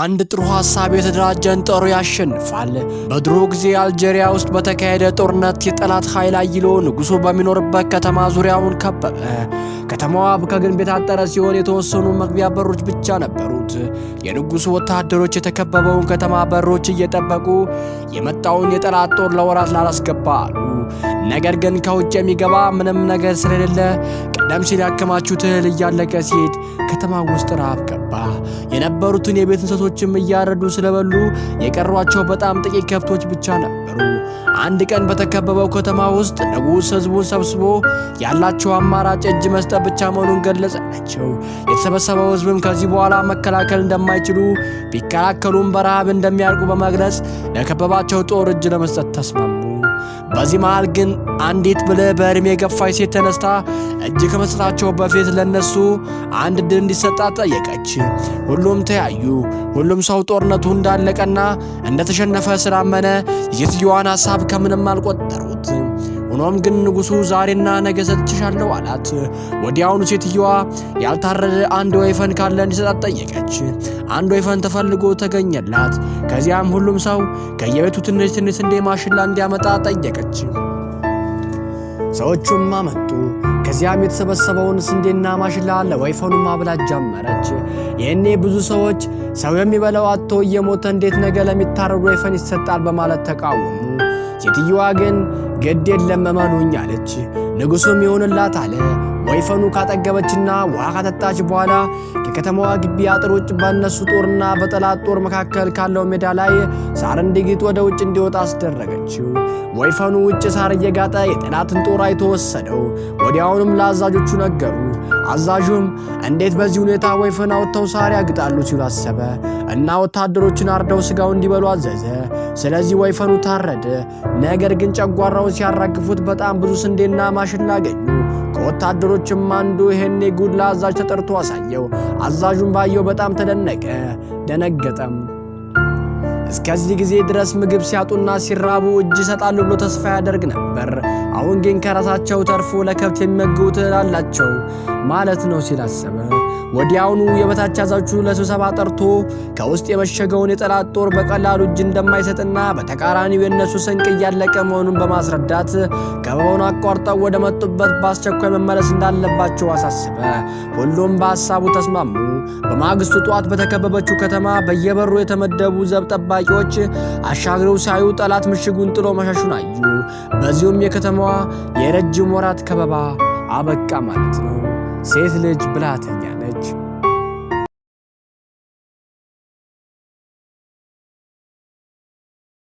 በአንድ ጥሩ ሐሳብ የተደራጀን ጦር ያሸንፋል። በድሮ ጊዜ አልጄሪያ ውስጥ በተካሄደ ጦርነት የጠላት ኃይል አይሎ ንጉሱ በሚኖርበት ከተማ ዙሪያውን ከበበ። ከተማዋ ከግንብ የታጠረ ሲሆን የተወሰኑ መግቢያ በሮች ብቻ ነበሩት። የንጉሱ ወታደሮች የተከበበውን ከተማ በሮች እየጠበቁ የመጣውን የጠላት ጦር ለወራት ላላስገባ አሉ። ነገር ግን ከውጭ የሚገባ ምንም ነገር ስለሌለ ቀደም ሲል ያከማቹት እህል እያለቀ ሲሄድ ከተማ ውስጥ ረሃብ ገባ። የነበሩትን የቤት እንስሶችም እያረዱ ስለበሉ የቀሯቸው በጣም ጥቂት ከብቶች ብቻ ነበሩ። አንድ ቀን በተከበበው ከተማ ውስጥ ንጉሥ ሕዝቡን ሰብስቦ ያላቸው አማራጭ እጅ መስጠት ብቻ መሆኑን ገለጸላቸው። የተሰበሰበው ሕዝብም ከዚህ በኋላ መከላከል እንደማይችሉ ቢከላከሉም በረሃብ እንደሚያልቁ በመግለጽ ለከበባቸው ጦር እጅ ለመስጠት ተስማሙ። በዚህ መሃል ግን አንዲት ብልህ በእድሜ የገፋች ሴት ተነስታ እጅ ከመስጠታቸው በፊት ለነሱ አንድ ዕድል እንዲሰጣት ጠየቀች። ሁሉም ተያዩ። ሁሉም ሰው ጦርነቱ እንዳለቀና እንደተሸነፈ ስላመነ የሴትዮዋን ሐሳብ ከምንም አልቆጠሩት። ሆኖም ግን ንጉሱ ዛሬና ነገ ሰጥቼሻለሁ አላት። ወዲያውኑ ሴትዮዋ ያልታረደ አንድ ወይፈን ካለ እንዲሰጣት ጠየቀች። አንድ ወይፈን ተፈልጎ ተገኘላት። ከዚያም ሁሉም ሰው ከየቤቱ ትንሽ ትንሽ ስንዴ ማሽላ እንዲያመጣ ጠየቀች። ሰዎቹም አመጡ። ከዚያም የተሰበሰበውን ስንዴና ማሽላ ለወይፈኑ ማብላት ጀመረች። ይህኔ ብዙ ሰዎች ሰው የሚበላው አጥቶ እየሞተ እንዴት ነገ ለሚታረድ ወይፈን ይሰጣል በማለት ተቃወሙ። ሴትዮዋ ግን ግድ የለም እመኑኝ አለች። ንጉሱም ይሁንላት አለ። ወይፈኑ ካጠገበችና ውሃ ካጠጣች በኋላ ከከተማዋ ግቢ አጥር ውጭ በእነሱ ጦርና በጠላት ጦር መካከል ካለው ሜዳ ላይ ሳር እንዲግጥ ወደ ውጭ እንዲወጣ አስደረገችው። ወይፈኑ ውጭ ሳር እየጋጠ የጠላትን ጦር አይቶ ወሰደው። ወዲያውንም ለአዛዦቹ ነገሩ። አዛዡም እንዴት በዚህ ሁኔታ ወይፈን አውጥተው ሳር ያግጣሉ ሲሉ አሰበ እና ወታደሮችን አርደው ስጋው እንዲበሉ አዘዘ። ስለዚህ ወይፈኑ ታረደ። ነገር ግን ጨጓራውን ሲያራግፉት በጣም ብዙ ስንዴና ማሽላ አገኙ። ከወታደሮችም አንዱ ይሄኔ ጉድ ለአዛዥ ተጠርቶ አሳየው። አዛዡም ባየው በጣም ተደነቀ፣ ደነገጠም። እስከዚህ ጊዜ ድረስ ምግብ ሲያጡና ሲራቡ እጅ ይሰጣሉ ብሎ ተስፋ ያደርግ ነበር። አሁን ግን ከራሳቸው ተርፎ ለከብት የሚመግቡት አላቸው ማለት ነው ሲል አሰበ። ወዲያውኑ የበታች አዛዡ ለስብሰባ ጠርቶ ከውስጥ የመሸገውን የጠላት ጦር በቀላሉ እጅ እንደማይሰጥና በተቃራኒው የነሱ ስንቅ እያለቀ መሆኑን በማስረዳት ከበባውን አቋርጠው ወደ መጡበት በአስቸኳይ መመለስ እንዳለባቸው አሳሰበ። ሁሉም በሐሳቡ ተስማሙ። በማግስቱ ጧት በተከበበችው ከተማ በየበሩ የተመደቡ ዘብ ጠባቂዎች አሻግረው ሳዩ ጠላት ምሽጉን ጥሎ መሸሹን አዩ። በዚሁም የከተማዋ የረጅም ወራት ከበባ አበቃ ማለት ነው። ሴት ልጅ ብልሃተኛ ነች።